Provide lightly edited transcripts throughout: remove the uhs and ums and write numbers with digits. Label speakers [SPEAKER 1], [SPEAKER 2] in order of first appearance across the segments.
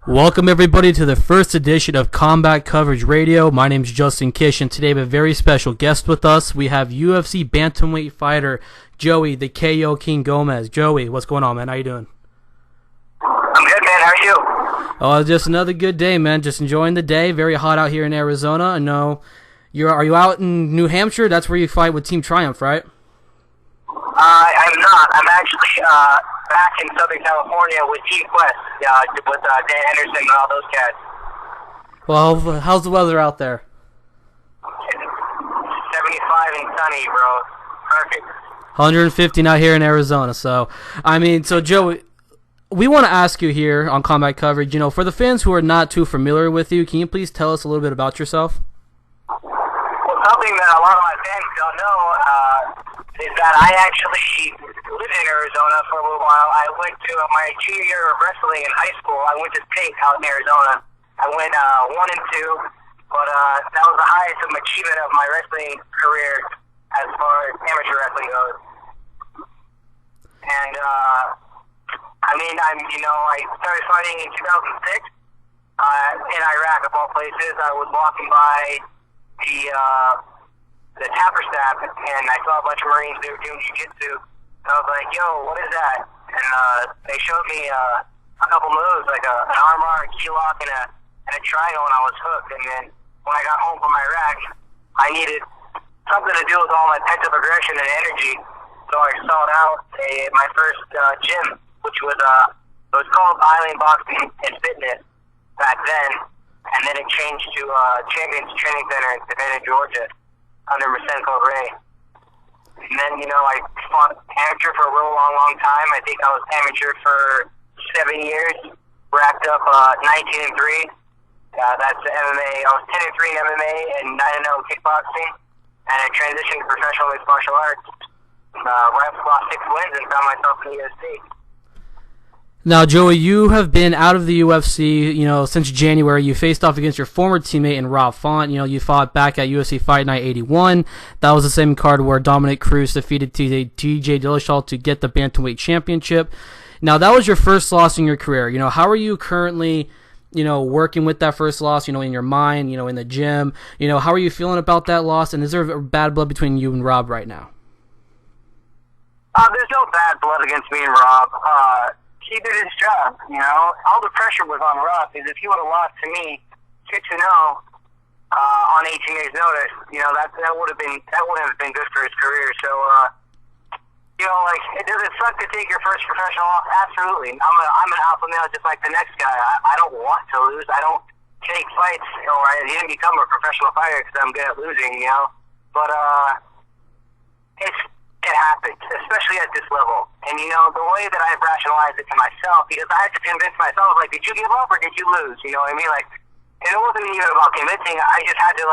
[SPEAKER 1] Welcome everybody to the first edition of Combat Coverage Radio. My name is Justin Kish, and today we have a very special guest with us. We have UFC Bantamweight fighter Joey, the KO King Gomez. Joey, what's going on, man? How you doing?
[SPEAKER 2] I'm good, man. How are you?
[SPEAKER 1] Oh, just another good day, man. Just enjoying the day. Very hot out here in Arizona. I know are you out in New Hampshire? That's where you fight with Team Triumph, right?
[SPEAKER 2] I'm not. I'm actually back in Southern California with Team Quest, with Dan Henderson and all those cats.
[SPEAKER 1] Well, how's the weather out there?
[SPEAKER 2] It's 75 and sunny, bro. Perfect.
[SPEAKER 1] 115 out here in Arizona. So Joey, we want to ask you here on Combat Coverage, for the fans who are not too familiar with you, can you please tell us a little bit about yourself?
[SPEAKER 2] Well, something that a lot of my fans don't know is that I actually lived in Arizona for a little while. I went to my junior year of wrestling in high school. I went to state out in Arizona. I went 1 and 2, but that was the highest achievement of my wrestling career as far as amateur wrestling goes. And I started fighting in 2006 in Iraq, of all places. I was walking by the tapper staff, and I saw a bunch of Marines. They were doing jiu-jitsu. And I was like, yo, what is that? And they showed me a couple moves, like an armbar, a key lock, and a triangle, and I was hooked. And then when I got home from Iraq, I needed something to do with all my pent-up aggression and energy. So I sought out my first gym, which was it was called Island Boxing and Fitness back then. And then it changed to Champions Training Center in Savannah, Georgia, under Masenko Ray. And then, I fought amateur for a real long time. I think I was amateur for 7 years. Racked up 19 and 3. That's MMA. I was 10 and 3 in MMA and 9 and 0 kickboxing. And I transitioned to professional mixed martial arts. Lost 6 wins and found myself in the UFC.
[SPEAKER 1] Now, Joey, you have been out of the UFC, since January. You faced off against your former teammate in Rob Font. You fought back at UFC Fight Night 81. That was the same card where Dominic Cruz defeated TJ Dillashaw to get the Bantamweight Championship. Now, that was your first loss in your career. How are you currently, working with that first loss, in your mind, in the gym? How are you feeling about that loss? And is there bad blood between you and Rob right now?
[SPEAKER 2] There's no bad blood against me and Rob. He did his job, All the pressure was on Rob, because if he would have lost to me 6-0 on 18 days' notice, that wouldn't have been good for his career. So, does it suck to take your first professional loss? Absolutely. I'm an alpha male just like the next guy. I don't want to lose. I don't take fights, or I didn't become a professional fighter because I'm good at losing, But it happens, especially at this level. And, the way that I've rationalized it to myself, because I had to convince myself, did you give up or did you lose? You know what I mean? And it wasn't even about convincing. I just had to,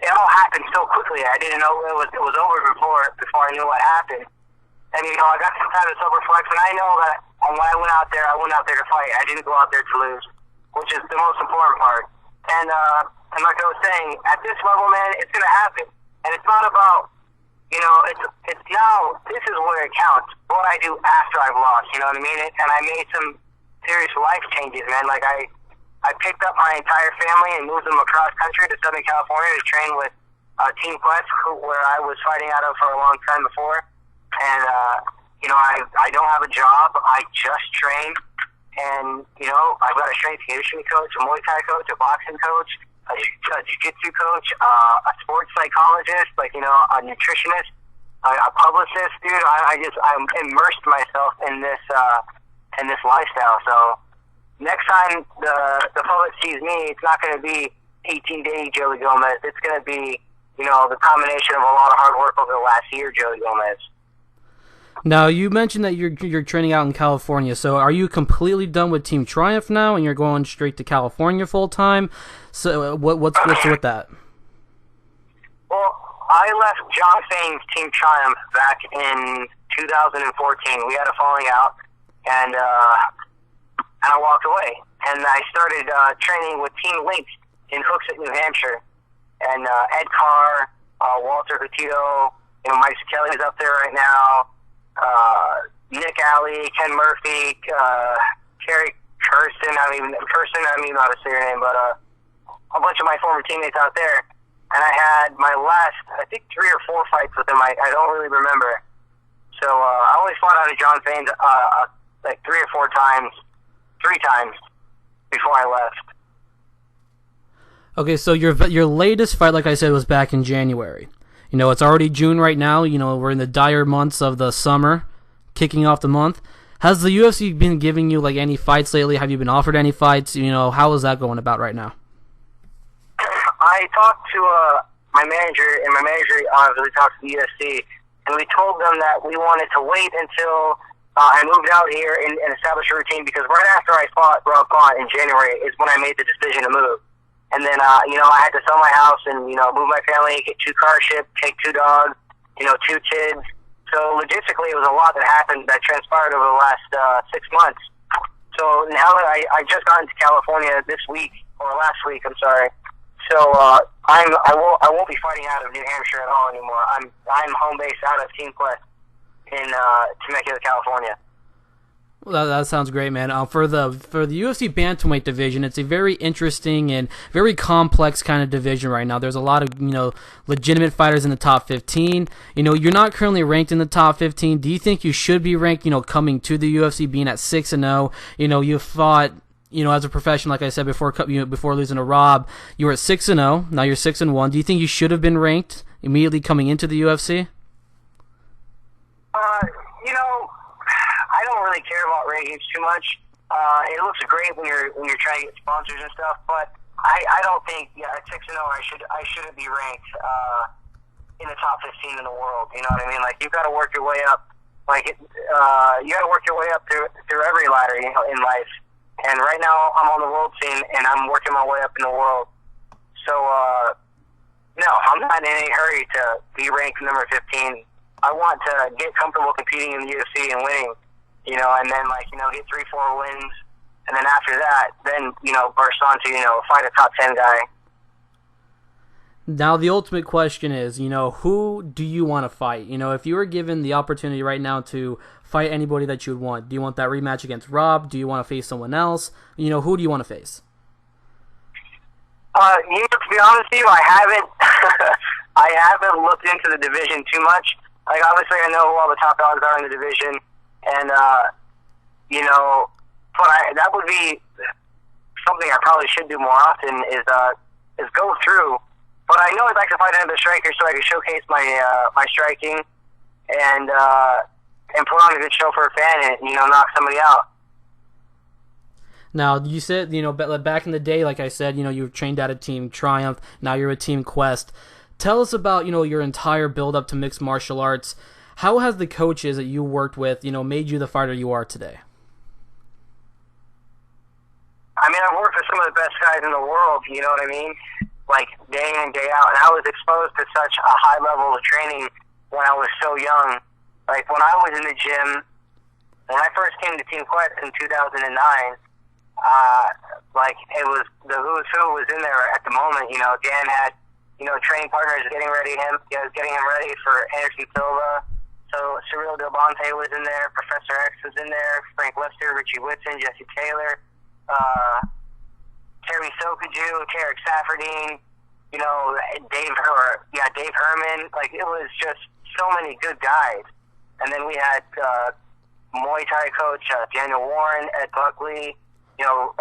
[SPEAKER 2] it all happened so quickly. I didn't know it was over before I knew what happened. And, I got some time to self-reflect, and I know that when I went out there to fight. I didn't go out there to lose, which is the most important part. And like I was saying, at this level, man, it's going to happen. And it's not about, it's now, this is where it counts, what I do after I've lost, you know what I mean? And I made some serious life changes, man. I picked up my entire family and moved them across country to Southern California to train with Team Quest, where I was fighting out of for a long time before. And, I don't have a job. I just train. And, I've got a strength and conditioning coach, a Muay Thai coach, a boxing coach, a jiu-jitsu coach, a sports psychologist, a nutritionist, a publicist, dude. I'm immersed myself in this lifestyle. So next time the public sees me, it's not going to be 18-day Joey Gomez. It's going to be, the combination of a lot of hard work over the last year, Joey Gomez.
[SPEAKER 1] Now, you mentioned that you're training out in California, so are you completely done with Team Triumph now, and you're going straight to California full-time? So what's with that?
[SPEAKER 2] Well, I left John Fame's Team Triumph back in 2014. We had a falling out, and I walked away. And I started training with Team Link in Hooksett, New Hampshire. And Ed Carr, Walter Petito, Mike Kelly is up there right now. Nick Alley, Ken Murphy, Kerry Kirsten, I don't even know how to say her name, but a bunch of my former teammates out there. And I had my last, I think, 3 or 4 fights with him. I don't really remember. So I only fought out of John Fane's like 3 or 4 times, 3 times before I left.
[SPEAKER 1] Okay, so your latest fight, like I said, was back in January. You know, it's already June right now. You know, we're in the dire months of the summer, kicking off the month. Has the UFC been giving you like any fights lately? Have you been offered any fights? You know, how is that going about right now?
[SPEAKER 2] I talked to my manager, and my manager obviously talked to the UFC, and we told them that we wanted to wait until I moved out here and established a routine, because right after I fought Rob Font in January is when I made the decision to move. And then, you know, I had to sell my house and, you know, move my family, get 2 car ships, take 2 dogs, you know, 2 kids. So logistically, it was a lot that happened, that transpired over the last 6 months. So now that I just got into California this week, or last week, I'm sorry. So I won't be fighting out of New Hampshire at all anymore. I'm home based out of Team Quest in Temecula, California.
[SPEAKER 1] Well, that sounds great, man. For the UFC Bantamweight division, it's a very interesting and very complex kind of division right now. There's a lot of, you know, legitimate fighters in the top 15. You know, you're not currently ranked in the top 15. Do you think you should be ranked, you know, coming to the UFC, being at 6-0? You know, you fought, you know, as a professional, like I said before losing to Rob, you were at 6-0. Now you're 6-1. Do you think you should have been ranked immediately coming into the UFC?
[SPEAKER 2] You know, I don't really care about rankings too much. It looks great when you're trying to get sponsors and stuff, but I don't think at 6-0 I shouldn't be ranked in the top 15 in the world. You know what I mean? Like, you've got to work your way up. Like, you got to work your way up through every ladder, you know, in life. And right now, I'm on the world scene, and I'm working my way up in the world. So, no, I'm not in any hurry to be ranked number 15. I want to get comfortable competing in the UFC and winning, you know, and then, like, you know, get 3-4 wins. And then after that, then, you know, burst on to, you know, fight a top 10 guy.
[SPEAKER 1] Now, the ultimate question is, you know, who do you want to fight? You know, if you were given the opportunity right now to fight anybody that you would want, do you want that rematch against Rob? Do you want to face someone else? You know, who do you want to face?
[SPEAKER 2] You know, to be honest with you, I haven't looked into the division too much. Like, obviously, I know who all the top dogs are in the division, and, you know, but that would be something I probably should do more often is go through. But I know I'd like to fight another striker so I can showcase my my striking and put on a good show for a fan and, you know, knock somebody out.
[SPEAKER 1] Now, you said, you know, back in the day, like I said, you know, you were trained at a Team Triumph. Now you're a Team Quest. Tell us about, you know, your entire build-up to mixed martial arts. How has the coaches that you worked with, you know, made you the fighter you are today?
[SPEAKER 2] I mean, I've worked with some of the best guys in the world, you know what I mean? Like, day in, day out. And I was exposed to such a high level of training when I was so young. Like, when I was in the gym, when I first came to Team Quest in 2009, like, it was the who's who was in there at the moment. You know, Dan had, you know, training partners getting him ready for Anderson Silva. So Cyril Del Bonte was in there, Professor X was in there, Frank Lester, Richie Whitson, Jesse Taylor, Terry Sokaju, Tarek Saffordine, you know, Dave Herman. Like, it was just so many good guys. And then we had Muay Thai coach Daniel Warren, Ed Buckley, you know,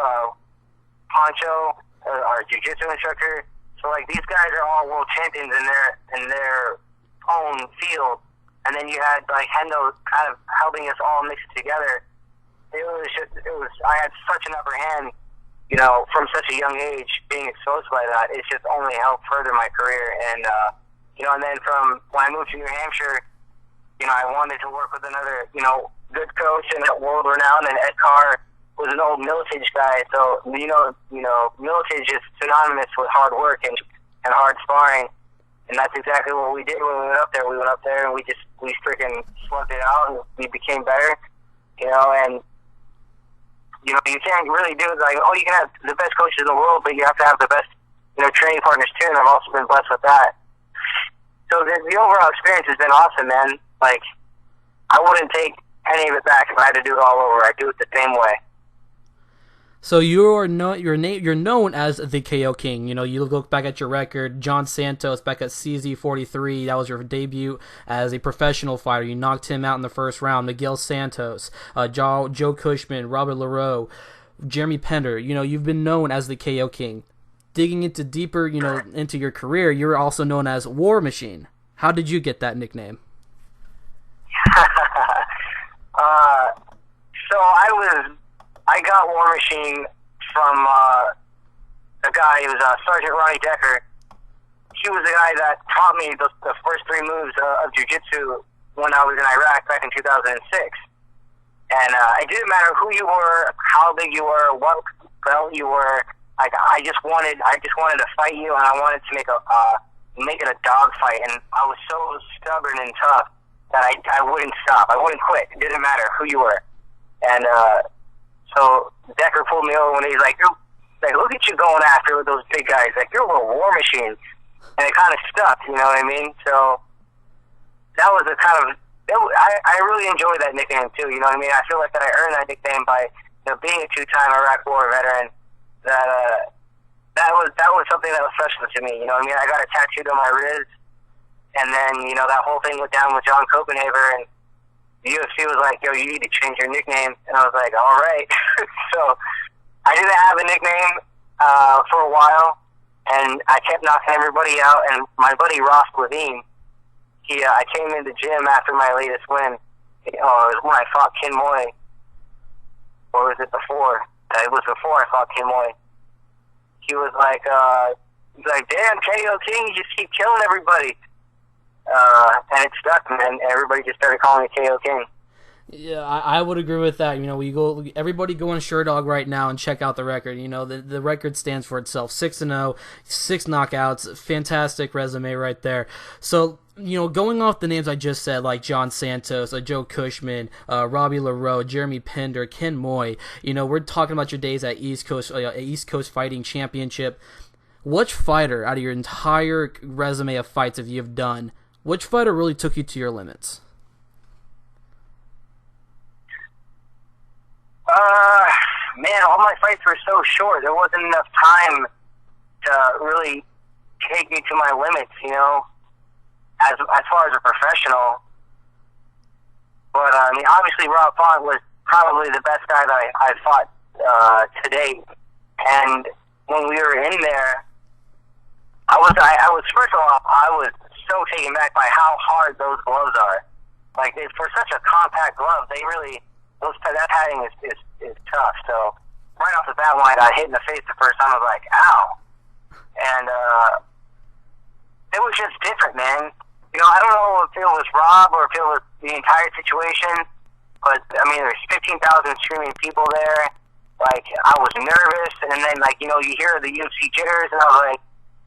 [SPEAKER 2] Poncho, our jiu-jitsu instructor. So, like, these guys are all world champions in their own field. And then you had, like, Hendo kind of helping us all mix it together. I had such an upper hand, you know, from such a young age, being exposed by that. It's just only helped further my career. And, you know, and then from when I moved to New Hampshire, you know, I wanted to work with another, you know, good coach and world-renowned, and Ed Carr was an old Militage guy. So, you know, Militage is synonymous with hard work and hard sparring. And that's exactly what we did when we went up there. We went up there and we freaking slugged it out, and we became better, you know, and, you know, you can't really do it like, oh, you can have the best coaches in the world, but you have to have the best, you know, training partners too, and I've also been blessed with that. So the overall experience has been awesome, man. Like, I wouldn't take any of it back if I had to do it all over. I'd do it the same way.
[SPEAKER 1] So you're known as the KO King. You know, you look back at your record. John Santos back at CZ43. That was your debut as a professional fighter. You knocked him out in the first round. Miguel Santos, Joe Cushman, Robert Leroux, Jeremy Pender. You know, you've been known as the KO King. Digging into deeper, you know, into your career, you're also known as War Machine. How did you get that nickname?
[SPEAKER 2] So I got War Machine from a guy. It was Sergeant Ronnie Decker. He was the guy that taught me the first three moves of jiu-jitsu when I was in Iraq back in 2006. And it didn't matter who you were, how big you were, what belt you were. Like I just wanted to fight you, and I wanted to make it a dog fight. And I was so stubborn and tough that I wouldn't stop. I wouldn't quit. It didn't matter who you were. And so Decker pulled me over when he's like, look at you going after with those big guys. Like, you're a little war machine. And it kind of stuck, you know what I mean? So that was a kind of, I really enjoyed that nickname too, you know what I mean? I feel like that I earned that nickname by, you know, being a two-time Iraq War veteran. That was something that was special to me, you know what I mean? I got it tattooed on my wrist. And then, you know, that whole thing went down with John Copenhaver, and the UFC was like, yo, you need to change your nickname. And I was like, all right. So I didn't have a nickname for a while, and I kept knocking everybody out. And my buddy Ross Levine, I came in the gym after my latest win. It was when I fought Ken Moy. Or was it before? It was before I fought Ken Moy. He was like, damn, KO King, you just keep killing everybody. And it stuck, man. Everybody just started calling me KO King.
[SPEAKER 1] Yeah, I would agree with that. You know, everybody go on Sherdog right now and check out the record. You know, the record stands for itself. 6-0, 6 knockouts, fantastic resume right there. So, you know, going off the names I just said, like John Santos, Joe Cushman, Robbie Leroux, Jeremy Pender, Ken Moy. You know, we're talking about your days at East Coast Fighting Championship. Which fighter out of your entire resume of fights that you've done, which fighter really took you to your limits?
[SPEAKER 2] Man, all my fights were so short. There wasn't enough time to really take me to my limits, you know, as far as a professional. But, I mean, obviously Rob Font was probably the best guy that I fought to date. And when we were in there, I was first of all, I was so taken back by how hard those gloves are. Like, for such a compact glove, they really, that padding is tough. So right off the bat, when I got hit in the face the first time, I was like, ow. And it was just different, man. You know, I don't know if it was Rob or if it was the entire situation, but I mean, there's 15,000 streaming people there. Like, I was nervous, and then, like, you know, you hear the UFC jitters, and I was like,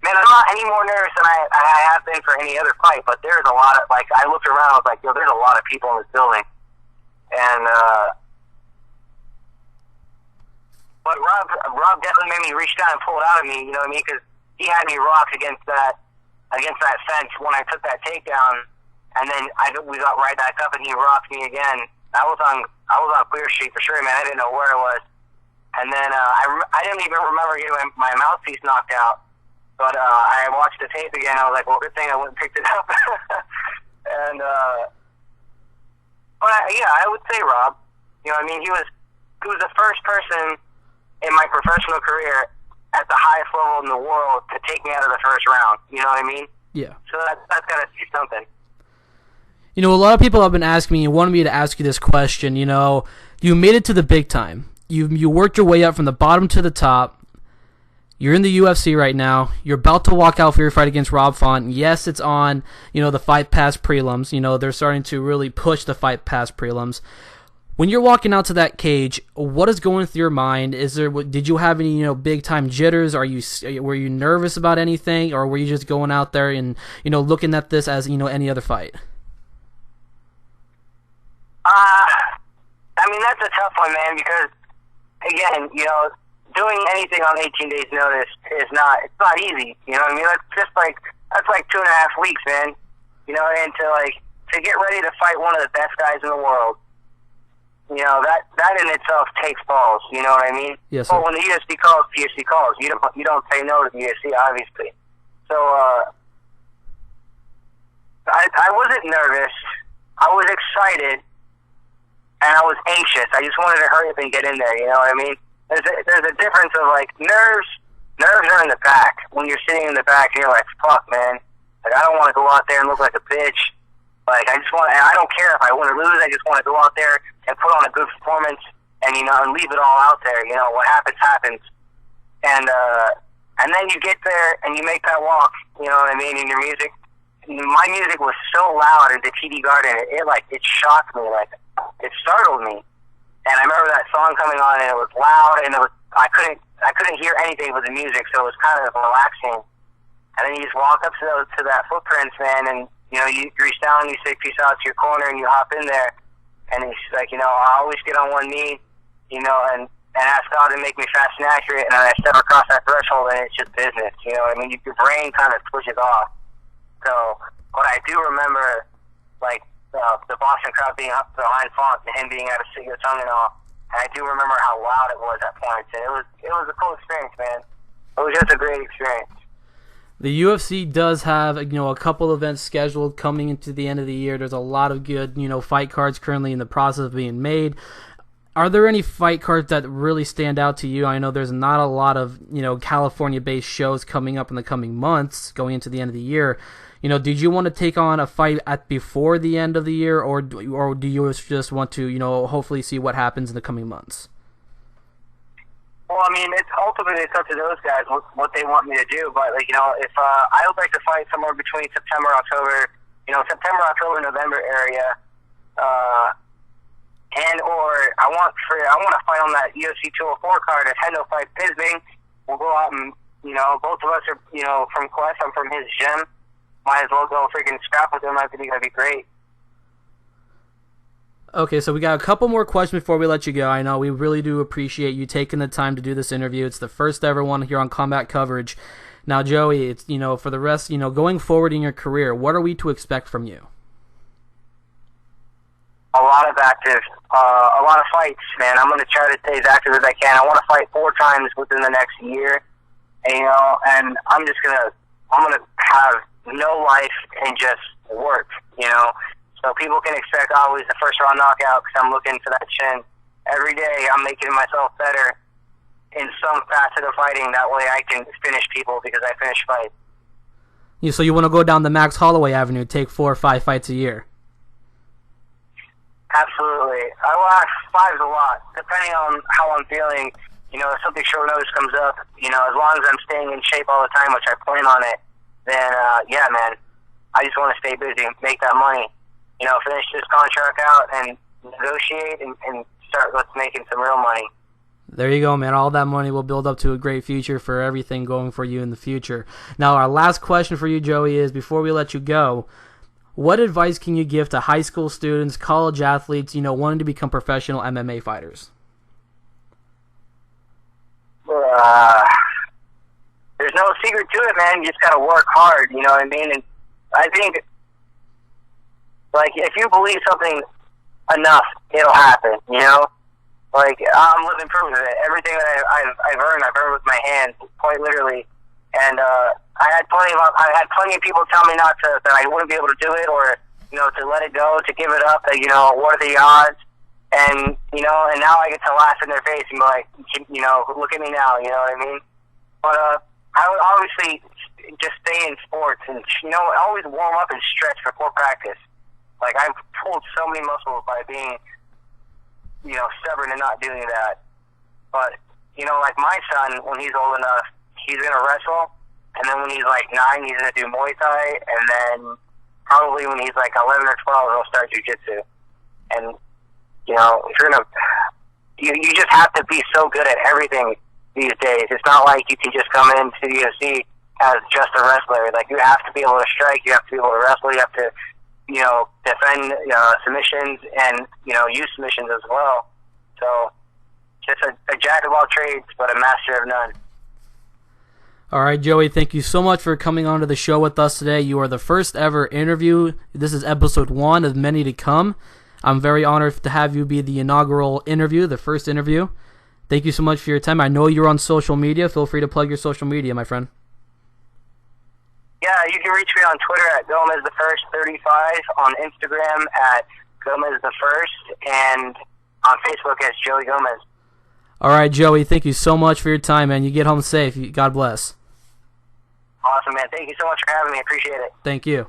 [SPEAKER 2] man, I'm not any more nervous than I have been for any other fight, but there's a lot of, like, I looked around, I was like, yo, there's a lot of people in this building. And, but Rob definitely made me reach down and pull it out of me, you know what I mean? Because he had me rocked against that fence when I took that takedown, and then we got right back up, and he rocked me again. I was on Clear Street for sure, man. I didn't know where I was. And then I didn't even remember getting my mouthpiece knocked out. But I watched the tape again. I was like, well, good thing I went and picked it up. And but I would say Rob. You know, I mean, he was the first person in my professional career at the highest level in the world to take me out of the first round. You know what I mean?
[SPEAKER 1] Yeah.
[SPEAKER 2] So that's got to be something.
[SPEAKER 1] You know, a lot of people have been asking me and wanted me to ask you this question. You know, you made it to the big time. You worked your way up from the bottom to the top. You're in the UFC right now. You're about to walk out for your fight against Rob Font. Yes, it's on, you know, the Fight Pass prelims. You know, they're starting to really push the Fight Pass prelims. When you're walking out to that cage, what is going through your mind? Did you have any, you know, big time jitters? Were you nervous about anything, or were you just going out there and, you know, looking at this as, you know, any other fight?
[SPEAKER 2] I mean, that's a tough one, man, because again, you know, doing anything on 18 days notice it's not easy. You know what I mean? That's like 2.5 weeks, man. You know, and to get ready to fight one of the best guys in the world that in itself takes balls. You know what I mean?
[SPEAKER 1] Yes, sir.
[SPEAKER 2] But when the UFC calls, the UFC calls. You don't say no to the UFC, obviously. So I wasn't nervous. I was excited, and I was anxious. I just wanted to hurry up and get in there. You know what I mean? There's a difference of like nerves. Nerves are in the back when you're sitting in the back and you're like, fuck, man. Like, I don't want to go out there and look like a bitch. Like, I don't care if I win or lose. I just want to go out there and put on a good performance and, and leave it all out there. What happens, happens. And then you get there and you make that walk, you know what I mean, in your music. My music was so loud at the TD Garden, it shocked me, like, it startled me. And I remember that song coming on and it was loud and I couldn't hear anything with the music, so it was kind of relaxing. And then you just walk up to that footprints, man, and you reach down and you say peace out to your corner and you hop in there. And he's like, I always get on one knee, and ask God to make me fast and accurate. And then I step across that threshold and it's just business. I mean, your brain kind of switches off. So, but I do remember, like, the Boston crowd being up behind Font and him being able to stick your tongue and all. And I do remember how loud it was at points. And it was a cool experience, man. It was just a great experience.
[SPEAKER 1] The UFC does have, a couple events scheduled coming into the end of the year. There's a lot of good, fight cards currently in the process of being made. Are there any fight cards that really stand out to you? I know there's not a lot of, California-based shows coming up in the coming months, going into the end of the year. Did you want to take on a fight before the end of the year, or do you just want to, hopefully see what happens in the coming months?
[SPEAKER 2] Well, I mean, it's ultimately up to those guys what they want me to do. But if I would like to fight somewhere between September, October, November area, or I want to fight on that UFC 204 card at Hendo Fight Bisbing. We'll go out and both of us are from Quest. I'm from his gym. Might as well go freaking scrap with him. I think that'd be great.
[SPEAKER 1] Okay, so we got a couple more questions before we let you go. I know we really do appreciate you taking the time to do this interview. It's the first ever one here on Combat Coverage. Now, Joey, it's for the rest, going forward in your career, what are we to expect from you?
[SPEAKER 2] A lot of a lot of fights, man. I'm going to try to stay as active as I can. I want to fight 4 times within the next year, and I'm going to have no life and just work, So people can expect always the first round knockout because I'm looking for that chin. Every day I'm making myself better in some facet of fighting. That way I can finish people because I finish fights.
[SPEAKER 1] So you want to go down the Max Holloway Avenue, take 4 or 5 fights a year?
[SPEAKER 2] Absolutely. Well, 5's a lot. Depending on how I'm feeling, if something short notice comes up, as long as I'm staying in shape all the time, which I plan on it, then, yeah, man, I just want to stay busy and make that money. Finish this contract out and negotiate and start making some real money.
[SPEAKER 1] There you go, man. All that money will build up to a great future for everything going for you in the future. Now, our last question for you, Joey, is before we let you go, what advice can you give to high school students, college athletes, wanting to become professional MMA fighters?
[SPEAKER 2] There's no secret to it, man. You just got to work hard, you know what I mean? And I think, if you believe something enough, it'll happen, Like, I'm living proof of it. Everything that I've earned with my hands, quite literally. And I had plenty of people tell me that I wouldn't be able to do it, or to let it go, to give it up. That what are the odds? And and now I get to laugh in their face and be like, look at me now. You know what I mean? But I would obviously just stay in sports and always warm up and stretch before practice. Like, I've pulled so many muscles by being stubborn and not doing that. But like my son, when he's old enough, he's gonna wrestle, and then when he's like 9, he's gonna do Muay Thai, and then probably when he's like 11 or 12, he'll start jiu-jitsu. And if you're gonna, you just have to be so good at everything these days. It's not like you can just come into the UFC as just a wrestler. Like, you have to be able to strike, you have to be able to wrestle, you have to defend submissions and use submissions as well. So just a jack of all trades, but a master of none.
[SPEAKER 1] All right, Joey, thank you so much for coming on to the show with us today. You are the first ever interview. This is episode 1 of many to come. I'm very honored to have you be the inaugural interview, the first interview. Thank you so much for your time. I know you're on social media. Feel free to plug your social media, my friend.
[SPEAKER 2] Yeah, you can reach me on Twitter at GomezTheFirst35, on Instagram at GomezTheFirst, and on Facebook as Joey Gomez.
[SPEAKER 1] All right, Joey, thank you so much for your time, man. You get home safe. God bless.
[SPEAKER 2] Awesome, man. Thank you so much for having me. Appreciate it.
[SPEAKER 1] Thank you.